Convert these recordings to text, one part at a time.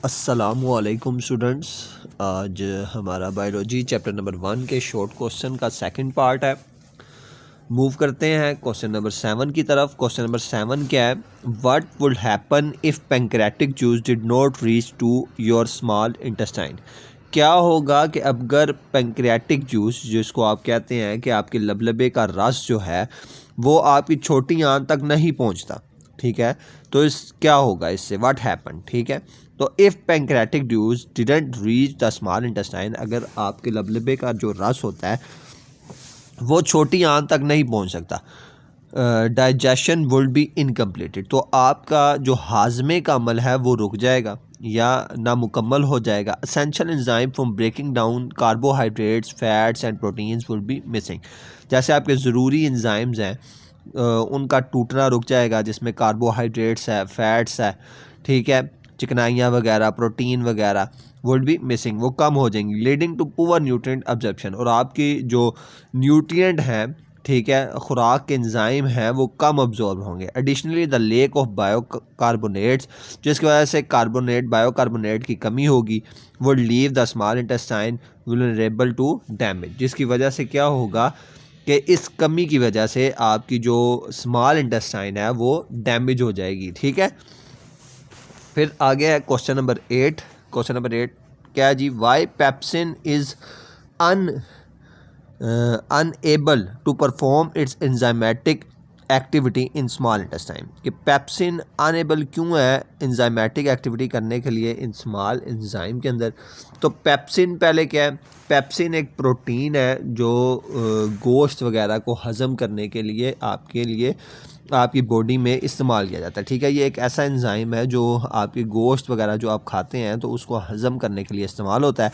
अस्सलामुअलैकुम स्टूडेंट्स। आज हमारा बायोलॉजी चैप्टर नंबर 1 के शॉर्ट क्वेश्चन का सेकंड पार्ट है। मूव करते हैं क्वेश्चन नंबर 7 की तरफ। क्वेश्चन नंबर 7 क्या है? What would happen if pancreatic juice did not reach to your small intestine. क्या होगा कि अगर पैंक्रेटिक जूस, जिसको आप कहते हैं कि आपके लबलबे का रस जो है वो आपकी छोटी आंत तक नहीं पहुंचता, ठीक है, तो इस क्या होगा इससे? व्हाट हैपन, ठीक है। तो if pancreatic juice didn't reach the small intestine, अगर आपके लबलबे का जो रस होता है वो छोटी आंत तक नहीं पहुंच सकता, डाइजेशन वुड बी इनकम्प्लीटेड, तो आपका जो हाजमे का अमल है वो रुक जाएगा या नामुकम्मल हो जाएगा। Essential enzyme from breaking down carbohydrates, fats and proteins would be missing. जैसे आपके ज़रूरी एंजाइम्स हैं उनका टूटना रुक जाएगा, जिसमें कार्बोहाइड्रेट्स है, फैट्स है, ठीक है, चिकनाइयाँ वगैरह, प्रोटीन वगैरह वुड बी मिसिंग, वो कम हो जाएंगी, leading to poor nutrient absorption, और आपकी जो न्यूट्रिएंट हैं, ठीक है, खुराक के एंजाइम हैं वो कम अब्जॉर्ब होंगे। Additionally the lack of bicarbonates, जिसकी वजह से बायोकार्बोनेट की कमी होगी, would leave the small intestine vulnerable to damage, जिसकी वजह से क्या होगा कि इस कमी की वजह से आपकी जो स्मॉल इंटेस्टाइन है वो डैमेज हो जाएगी, ठीक है। फिर आगे है क्वेश्चन नंबर 8। क्वेश्चन नंबर 8 क्या है जी? Why pepsin is unable to perform its enzymatic activity in small intestine, कि पेप्सिन अनएबल क्यों है एंजाइमेटिक एक्टिविटी करने के लिए इन स्मॉल एंजाइम के अंदर? तो पेप्सिन पहले क्या है? पेप्सिन एक प्रोटीन है जो गोश्त वगैरह को हज़म करने के लिए आपकी बॉडी में इस्तेमाल किया जाता है, ठीक है। ये एक ऐसा एंजाइम है जो आपकी गोश्त वगैरह जो आप खाते हैं तो उसको हज़म करने के लिए इस्तेमाल होता है।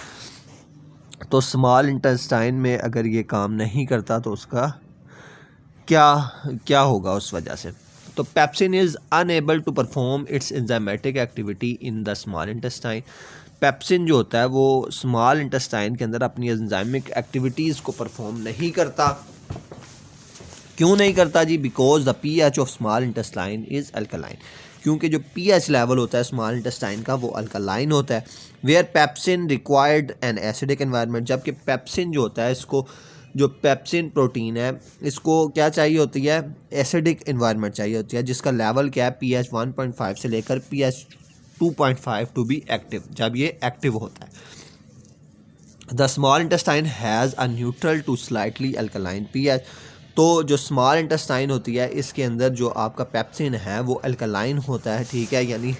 तो स्मॉल इंटेस्टाइन में अगर ये काम नहीं करता तो उसका क्या क्या होगा उस वजह से? तो pepsin is unable to perform its enzymatic activity in the small intestine. Pepsin जो होता है वो स्मॉल इंटेस्टाइन के अंदर अपनी एंजाइमिक एक्टिविटीज़ को परफॉर्म नहीं करता। क्यों नहीं करता जी? Because the pH of small intestine is alkaline, क्योंकि जो pH लेवल होता है स्मॉल इंटेस्टाइन का वो अल्कलाइन होता है। Where pepsin required an acidic environment, जबकि पेप्सिन जो होता है, इसको जो पेप्सिन प्रोटीन है इसको क्या चाहिए होती है? एसिडिक एनवायरनमेंट चाहिए होती है, जिसका लेवल क्या है? pH 1.5 से लेकर pH 2.5 टू बी एक्टिव, जब ये एक्टिव होता है। The small intestine has a neutral to slightly alkaline pH, तो जो स्मॉल इंटेस्टाइन होती है इसके अंदर जो आपका पेप्सिन है वो अल्कलाइन होता है, ठीक है, यानी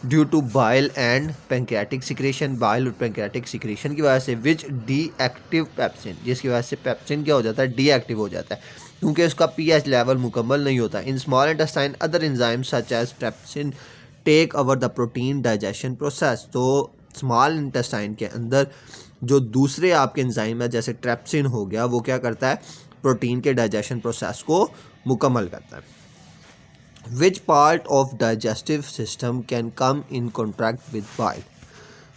due to bile and pancreatic secretion, bile और पैंक्रियाटिक सिक्रेशन की वजह से, विच डी एक्टिव पेप्सिन, जिसकी वजह से पेप्सिन क्या हो जाता है? डी एक्टिव हो जाता है, क्योंकि उसका पीएच लेवल मुकम्मल नहीं होता। In small intestine other enzymes such as trypsin take over the protein digestion process, तो स्मॉल इंटेस्टाइन के अंदर जो दूसरे आपके एंजाइम है जैसे ट्रेप्सिन हो गया, वो क्या करता है? प्रोटीन के डाइजेशन प्रोसेस को मुकम्मल करता है। Which part of digestive system can come in contract with bile,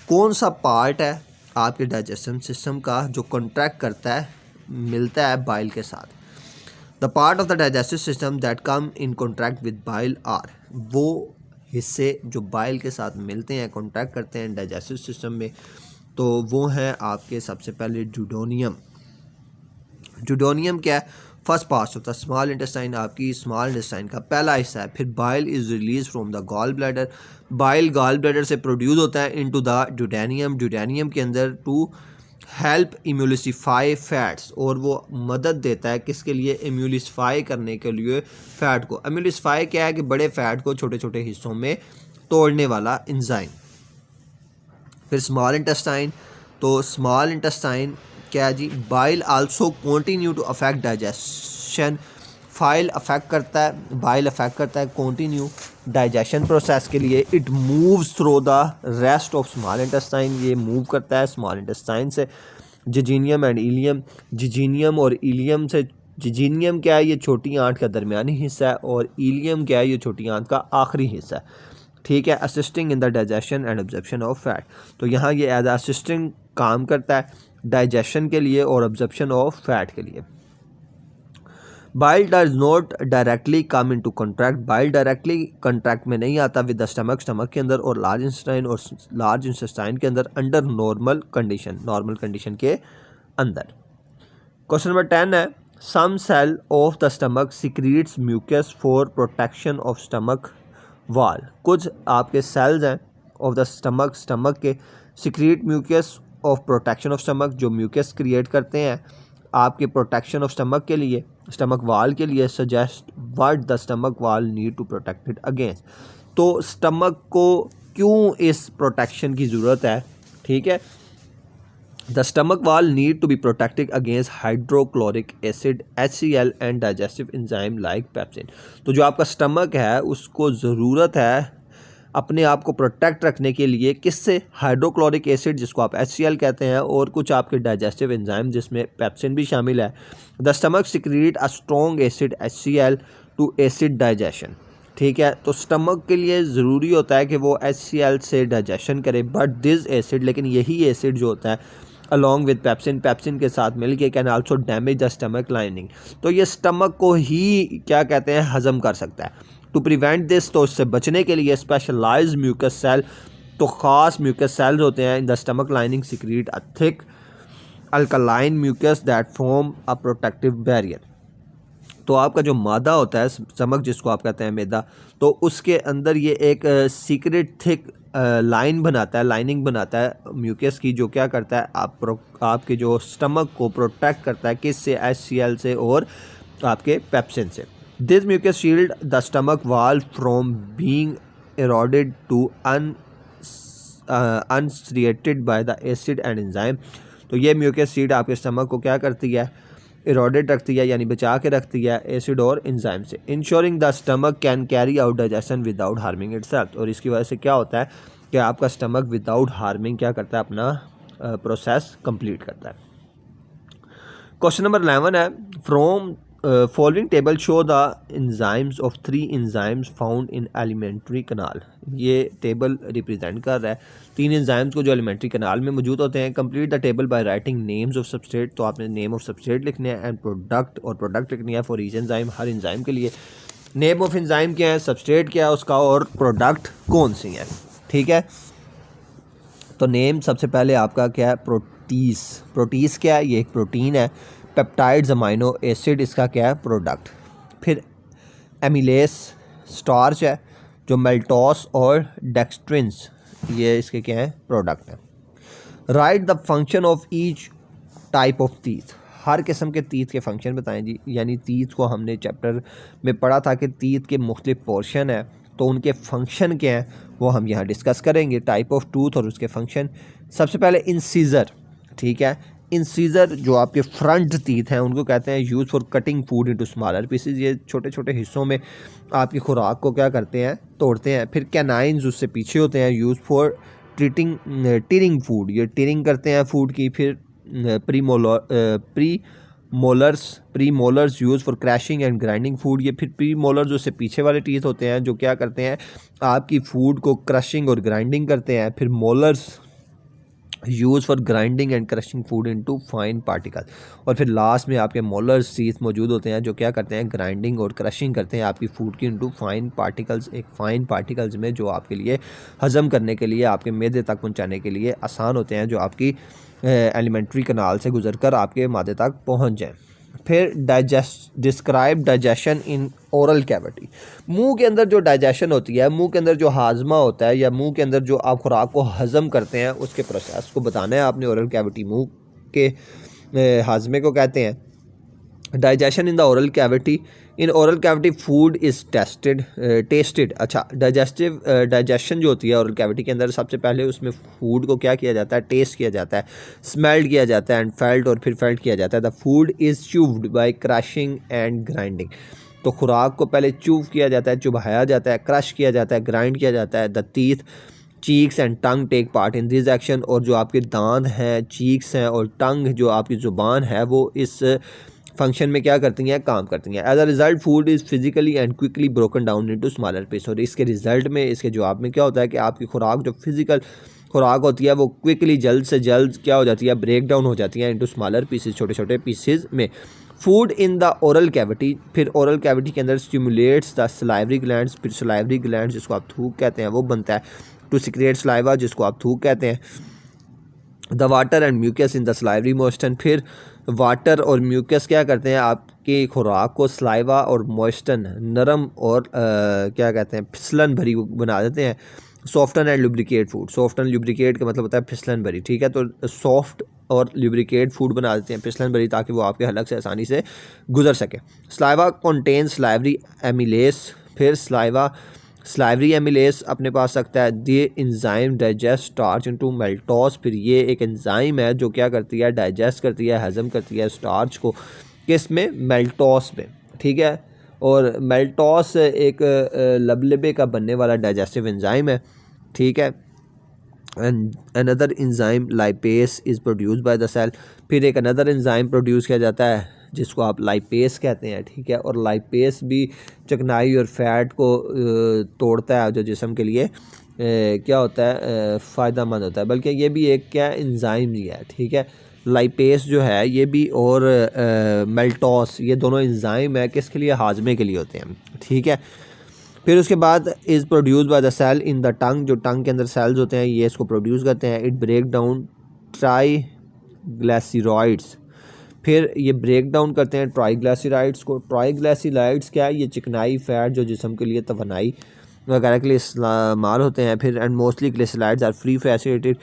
कौन सा पार्ट है आपके डाइजेशन सिस्टम का जो कॉन्ट्रैक्ट करता है, मिलता है बाइल के साथ? The part of the digestive system that come in contract with bile are, वो हिस्से जो बाइल के साथ मिलते हैं, कॉन्ट्रैक्ट करते हैं डाइजेस्टिव सिस्टम में, तो वो हैं आपके सबसे पहले ड्यूडेनियम। ड्यूडेनियम क्या है? First part of the small intestine, आपकी स्मॉल इंटेस्टाइन का पहला हिस्सा है। फिर bile is release from the gall bladder, bile gall bladder से प्रोड्यूस होता है इनटू द ड्यूडेनियम, ड्यूडेनियम के अंदर टू हेल्प इम्यूलिसिफाई फैट्स, और वो मदद देता है किसके लिए? इम्यूलिसिफाई करने के लिए फ़ैट को। इम्यूलिसिफाई क्या है? कि बड़े फ़ैट को छोटे छोटे हिस्सों में तोड़ने वाला एंजाइम। फिर स्मॉल इंटेस्टाइन, तो स्मॉल इंटेस्टाइन क्या है जी? Bile also continue to affect digestion, bile affect करता है कंटिन्यू डाइजेशन प्रोसेस के लिए। It moves through the rest of small intestine, ये मूव करता है स्मॉल इंटेस्टाइन से जिजीनियम एंड इलियम, जिजीनियम और इलियम से। जिजीनियम क्या है? ये छोटी आंत का दरमियानी हिस्सा है, और इलियम क्या है? ये छोटी आंत का आखिरी हिस्सा है, ठीक है। Assisting in the digestion and absorption of fat, तो यहाँ ये एज असिस्टेंट काम करता है डाइजेशन के लिए और एब्जॉर्प्शन ऑफ फैट के लिए। Bile does not directly come into contract, bile directly contract में नहीं आता विद द स्टमक, स्टमक के अंदर और लार्ज इंटेस्टाइन के अंदर अंडर नॉर्मल कंडीशन के अंदर। क्वेश्चन नंबर 10 है some cell of the stomach secretes mucus for protection of stomach wall, कुछ आपके सेल्स हैं ऑफ द स्टमक के secrete mucus of protection of stomach, जो म्यूकस क्रिएट करते हैं आपके प्रोटेक्शन ऑफ स्टमक के लिए, स्टमक वाल के लिए। Suggest what the stomach wall need to protect it against, तो स्टमक को क्यों इस प्रोटेक्शन की ज़रूरत है, ठीक है। The stomach wall need to be protected against hydrochloric acid HCl and digestive enzyme like pepsin, तो जो आपका स्टमक है उसको ज़रूरत है अपने आप को प्रोटेक्ट रखने के लिए, किससे, हाइड्रोक्लोरिक एसिड जिसको आप HCl कहते हैं और कुछ आपके डाइजेस्टिव एंजाइम जिसमें पेप्सिन भी शामिल है। The stomach secrete a strong acid HCl to acid digestion, ठीक है। तो स्टमक के लिए ज़रूरी होता है कि वो HCl से डाइजेशन करे, बट दिस एसिड, लेकिन यही एसिड जो होता है अलॉन्ग विद पेप्सिन के साथ मिल के can also damage the stomach lining, तो ये स्टमक को ही क्या कहते हैं हज़म कर सकता है। टू प्रिवेंट दिस, तो इससे बचने के लिए स्पेशलाइज्ड म्यूकस सेल, तो ख़ास म्यूकस सेल्स होते हैं in the stomach lining secrete a thick alkaline mucus that form a protective barrier, तो आपका जो मादा होता है स्टमक जिसको आप कहते हैं मैदा, तो उसके अंदर ये एक सीक्रेट थिक लाइनिंग बनाता है म्यूकस की, जो क्या करता है आपके जो स्टमक को प्रोटेक्ट करता है, किससे, HCl से और आपके पेप्सिन से। This mucus shield the stomach wall from being eroded to unstriated by the acid and enzyme, तो ये म्यूकस शील्ड आपके स्टमक को क्या करती है, इरोडेड रखती है, यानी बचा के रखती है एसिड और एंजाइम से। Ensuring the stomach can carry out digestion without harming itself, और इसकी वजह से क्या होता है कि आपका स्टमक विदाउट हार्मिंग क्या करता है, अपना प्रोसेस कंप्लीट करता है। क्वेश्चन नंबर 11 है from following table show the enzymes of 3 enzymes found in elementary कनाल, ये टेबल रिप्रेजेंट कर रहा है 3 एंजाइम्स को जो एलिमेंट्री कनाल में मौजूद होते हैं। Complete the table by writing names of substrate, तो आपने नेम ऑफ सबस्ट्रेट लिखने हैं एंड प्रोडक्ट, और प्रोडक्ट लिखनी है for each enzyme, her enzyme के लिए। नेम ऑफ एंजाइम क्या है, सबस्ट्रेट क्या है उसका, और प्रोडक्ट कौन सी है, ठीक है। तो नेम सबसे पहले आपका क्या है, प्रोटीज क्या है, ये एक प्रोटीन है। पेप्टाइड्स अमाइनो एसिड, इसका क्या है, प्रोडक्ट। फिर एमिलेस स्टार्च है, जो मेल्टोस और डेक्सट्रिन्स, ये इसके क्या है, प्रोडक्ट है। Write the function of each type of teeth, हर किस्म के टीथ के फंक्शन बताएं जी, यानी टीथ को हमने चैप्टर में पढ़ा था कि टीथ के मुख्तलिफ पोर्शन है, तो उनके फंक्शन क्या हैं वो हम यहाँ डिस्कस करेंगे, टाइप ऑफ टूथ और उसके फंक्शन। सबसे पहले इंसीजर, ठीक है। इंसीजर जो आपके फ्रंट टीथ हैं उनको कहते हैं use for cutting food into smaller pieces, ये छोटे छोटे हिस्सों में आपकी खुराक को क्या करते हैं, तोड़ते हैं। फिर कैनाइन्स उससे पीछे होते हैं, यूज़ फॉर टीरिंग फूड, ये टीरिंग करते हैं फूड की। फिर pre molars use for crashing and grinding food, ये फिर प्री मोलर्स उससे पीछे वाले टीथ होते हैं जो क्या करते हैं, आपकी फूड को क्रशिंग और ग्राइंडिंग करते हैं। फिर molars use for grinding and crushing food into fine particle, और फिर लास्ट में आपके मोलर्स टीथ मौजूद होते हैं जो क्या करते हैं, ग्राइंडिंग और क्रशिंग करते हैं आपकी फूड की इनटू फाइन पार्टिकल्स, एक फाइन पार्टिकल्स में जो आपके लिए हज़म करने के लिए, आपके मैदे तक पहुंचाने के लिए आसान होते हैं, जो आपकी एलिमेंट्री कनाल से गुजरकर आपके मादे तक पहुंच जाएं। फिर describe digestion in oral cavity, मुंह के अंदर जो डाइजेशन होती है, मुंह के अंदर जो हाजमा होता है, या मुंह के अंदर जो आप खुराक को हज़म करते हैं उसके प्रोसेस को बताना है आपने। ओरल कैविटी मुंह के हाजमे को कहते हैं। Digestion in the oral cavity, in oral cavity food is tested. अच्छा, डाइजेशन जो होती है ओरल कैविटी के अंदर, सबसे पहले उसमें फूड को क्या किया जाता है, टेस्ट किया जाता है, स्मेल्ड किया जाता है एंड फेल्ट, और फिर फेल्ट किया जाता है। The food is chewed by crushing and grinding, तो खुराक को पहले चूव किया जाता है, चुभाया जाता है, क्रश किया जाता है, ग्राइंड किया जाता है। The teeth, cheeks and tongue take part in this action, और जो आपके दांत हैं, चीक्स हैं और टंग जो आपकी ज़ुबान है वो इस फंक्शन में क्या करती हैं, काम करती हैं। As a result food is physically and quickly broken down into smaller piece, और इसके रिजल्ट में, इसके जवाब में क्या होता है कि आपकी खुराक जो फिजिकल खुराक होती है वो क्विकली जल्द से जल्द क्या हो जाती है, ब्रेक डाउन हो जाती है इनटू स्मॉलर पीसेस, छोटे छोटे पीसेस में। Food in the oral cavity, फिर ओरल कैविटी के अंदर स्टिमुलेट्स द सलाइवरी ग्लैंड्स, फिर सलाइवरी ग्लैंड जिसको आप थूक कहते हैं वो बनता है, टू सिक्रेट सलाइवा जिसको आप थूक कहते हैं, the water and mucus in the salivary moisture, फिर वाटर और म्यूकस क्या करते हैं आपकी खुराक को सलाइवा और मोइस्चर नरम और क्या कहते हैं फिसलन भरी बना देते हैं। Soften and lubricate food, soften lubricate का मतलब होता है फिसलन भरी, ठीक है। तो सॉफ्ट और लुब्रिकेट फूड बना देते हैं फिसलन भरी, ताकि वो आपके हलक से आसानी से गुजर सके। सलाइवा कॉन्टेन सलाइवरी एमिलेस, फिर सलाइवरी एमिलेस अपने पास रखता है दी इंजाइम डाइजेस्ट स्टार्च इनटू मेल्टोस, फिर ये एक एंजाइम है जो क्या करती है डाइजेस्ट करती है, हजम करती है स्टार्च को, किस में, मेल्टोस में, ठीक है। और मेल्टोस एक लबलबे का बनने वाला डाइजेस्टिव एंजाइम है, ठीक है। And another enzyme lipase is produce by the cell, फिर एक अनदर एंजाइम प्रोड्यूस किया जाता है जिसको आप लाइपेस कहते हैं, ठीक है। और लाइपेस भी चिकनाई और फैट को तोड़ता है, जो जिस्म के लिए क्या होता है फ़ायदा मंद होता है, बल्कि ये भी एक क्या एंजाइम ही है, ठीक है। लाइपेस जो है ये भी और मेल्टोस ये दोनों एंजाइम है किसके लिए, हाजमे के लिए होते हैं, ठीक है। फिर उसके बाद is produce by the cell in the tongue, जो टंग के अंदर सेल्स होते हैं ये इसको प्रोड्यूस करते हैं। इट ब्रेक डाउन ट्राईग्लिसराइड्स, फिर ये ब्रेक डाउन करते हैं ट्राईग्लिसराइड्स को। ट्राईग्लिसराइड्स क्या है, ये चिकनाई फैट जो जिस्म के लिए तवानाई वगैरह के लिए इस्तेमाल होते हैं। फिर and mostly glycerides are free facilitated,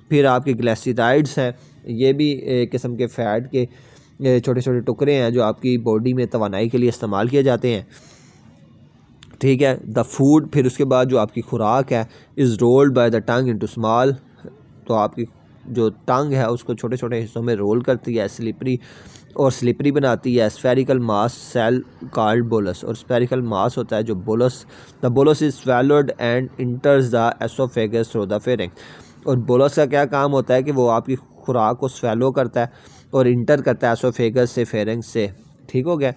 फिर आपके ग्लिसराइड्स हैं ये भी एक किस्म के फ़ैट के छोटे छोटे टुकड़े हैं जो आपकी बॉडी में तवानाई के लिए इस्तेमाल किए जाते हैं, ठीक है। द फूड, फिर उसके बाद जो आपकी खुराक है is rolled by the tongue into small, तो आपकी जो टंग है उसको छोटे छोटे हिस्सों में रोल करती है, स्लिपरी बनाती है। स्फेरिकल मास सेल कॉल्ड बोलस, और स्फेरिकल मास होता है जो bolus, the bolus is swallowed and इंटर्स the oesophagus through the pharynx, और बोलस का क्या काम होता है कि वो आपकी खुराक को स्वेलो करता है और इंटर करता है एसोफेगस से फेरिंग्स से, ठीक हो गया।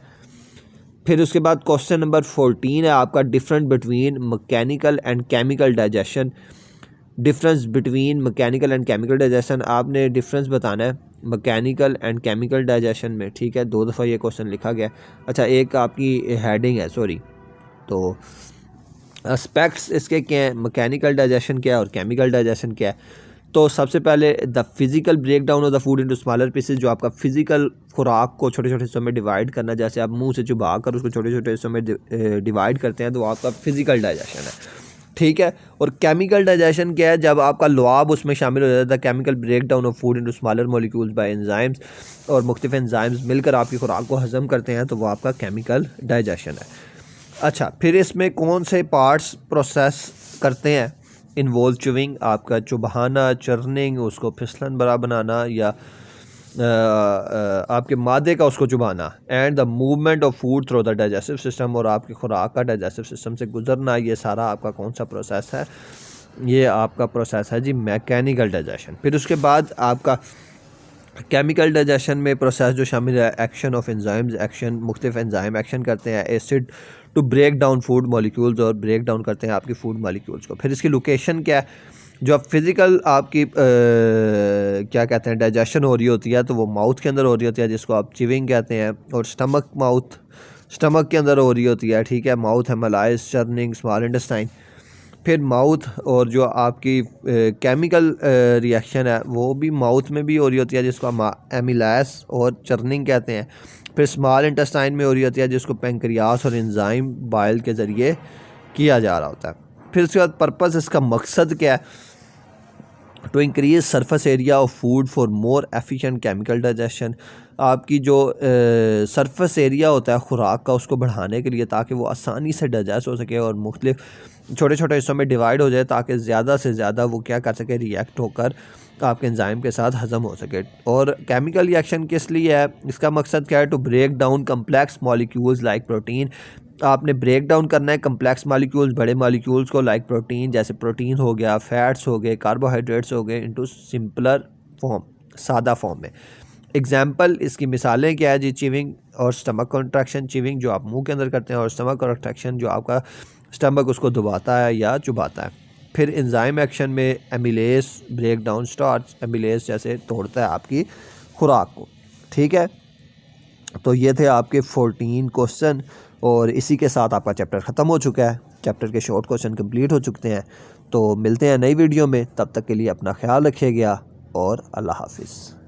फिर उसके बाद क्वेश्चन नंबर 14 है आपका, difference between mechanical and chemical digestion. Difference between mechanical and chemical digestion, आपने डिफरेंस बताना है मैकेनिकल एंड केमिकल डाइजेशन में, ठीक है। 2 दफ़ा ये क्वेश्चन लिखा गया। अच्छा, एक आपकी हेडिंग है, सॉरी, तो एस्पेक्ट्स इसके क्या हैं, मैकेनिकल डाइजेशन क्या है और केमिकल डाइजेशन क्या है। तो सबसे पहले the physical break down of the food into smaller pieces, जो आपका फिज़िकल खुराक को छोटे छोटे हिस्सों में डिवाइड करना, जैसे आप मुंह से चुबा कर उसको छोटे छोटे हिस्सों में डिवाइड करते हैं, तो वो आपका फिज़िकल डाइजेशन है, ठीक है। और केमिकल डाइजेशन क्या है, जब आपका लुआब उसमें शामिल हो जाता है, chemical break down of food into smaller molecules by enzymes, और मुख्तलिफ एंजाइम्स मिलकर आपकी खुराक को हजम करते हैं, तो वो आपका केमिकल डाइजेशन है। अच्छा, फिर इसमें कौन से पार्ट्स प्रोसेस करते हैं, इन्वॉल्व चुविंग, आपका चुबाना, चर्निंग, उसको फिसलन भरा बनाना, या आपके मादे का उसको चुबाना, and the movement of food through the digestive system, और आपकी खुराक का डाइजेस्टिव सिस्टम से गुजरना, ये सारा आपका कौन सा प्रोसेस है, ये आपका प्रोसेस है जी मैकेनिकल डाइजेशन। फिर उसके बाद आपका केमिकल डाइजेशन में प्रोसेस जो शामिल है, एक्शन ऑफ एंजाइम्स, एक्शन मुख्तलिफ एंजाइम एक्शन करते हैं acid to break down food molecules, और ब्रेक डाउन करते हैं आपकी फूड मॉलिक्यूल्स को। फिर इसकी लोकेशन क्या है, जो आप फिज़िकल आपकी क्या कहते हैं डाइजेशन हो रही होती है, तो वो माउथ के अंदर हो रही होती है, जिसको आप चिविंग कहते हैं, और स्टमक के अंदर हो रही होती है, ठीक है। माउथ है मलाइज, चर्निंग, स्मॉल इंटेस्टाइन। फिर माउथ और जो आपकी केमिकल रिएक्शन है वो भी माउथ में भी हो रही होती है, जिसको हम एमिलास और चर्निंग कहते हैं। फिर स्मॉल इंटेस्टाइन में हो रही होती है, जिसको पेंक्रियास और एंजाइम बाइल के ज़रिए किया जा रहा होता है। फिर उसके बाद पर्पस, इसका मकसद क्या है, to increase surface area of food for more efficient chemical digestion, आपकी जो सरफेस एरिया होता है खुराक का उसको बढ़ाने के लिए, ताकि वो आसानी से डाइजेस्ट हो सके और मुख्तलिफ छोटे छोटे हिस्सों में डिवाइड हो जाए, ताकि ज़्यादा से ज़्यादा वो क्या कर सके, रिएक्ट होकर आपके एंजाइम के साथ हज़म हो सके। और केमिकल रिएक्शन किस लिए है, इसका मकसद क्या है, to break down complex molecules like protein, आपने ब्रेक डाउन करना है कम्प्लेक्स मॉलिक्यूल्स, बड़े मॉलिक्यूल्स को, लाइक प्रोटीन, जैसे प्रोटीन हो गया, फैट्स हो गए, कार्बोहाइड्रेट्स हो गए, इनटू सिंपलर फॉर्म, सादा फॉर्म में। एग्जाम्पल, इसकी मिसालें क्या है जी, चिविंग और स्टमक कॉन्ट्रैक्शन, चिविंग जो आप मुंह के अंदर करते हैं, और स्टमक कॉन्ट्रैक्शन जो आपका स्टमक उसको दबाता है या चुबाता है। फिर एंजाइम एक्शन में amylase break down starch, amylase जैसे तोड़ता है आपकी खुराक को, ठीक है। तो ये थे आपके 14 क्वेश्चन और इसी के साथ आपका चैप्टर ख़त्म हो चुका है। चैप्टर के शॉर्ट क्वेश्चन कंप्लीट हो चुके हैं। तो मिलते हैं नई वीडियो में, तब तक के लिए अपना ख्याल रखिएगा और अल्लाह हाफिज़।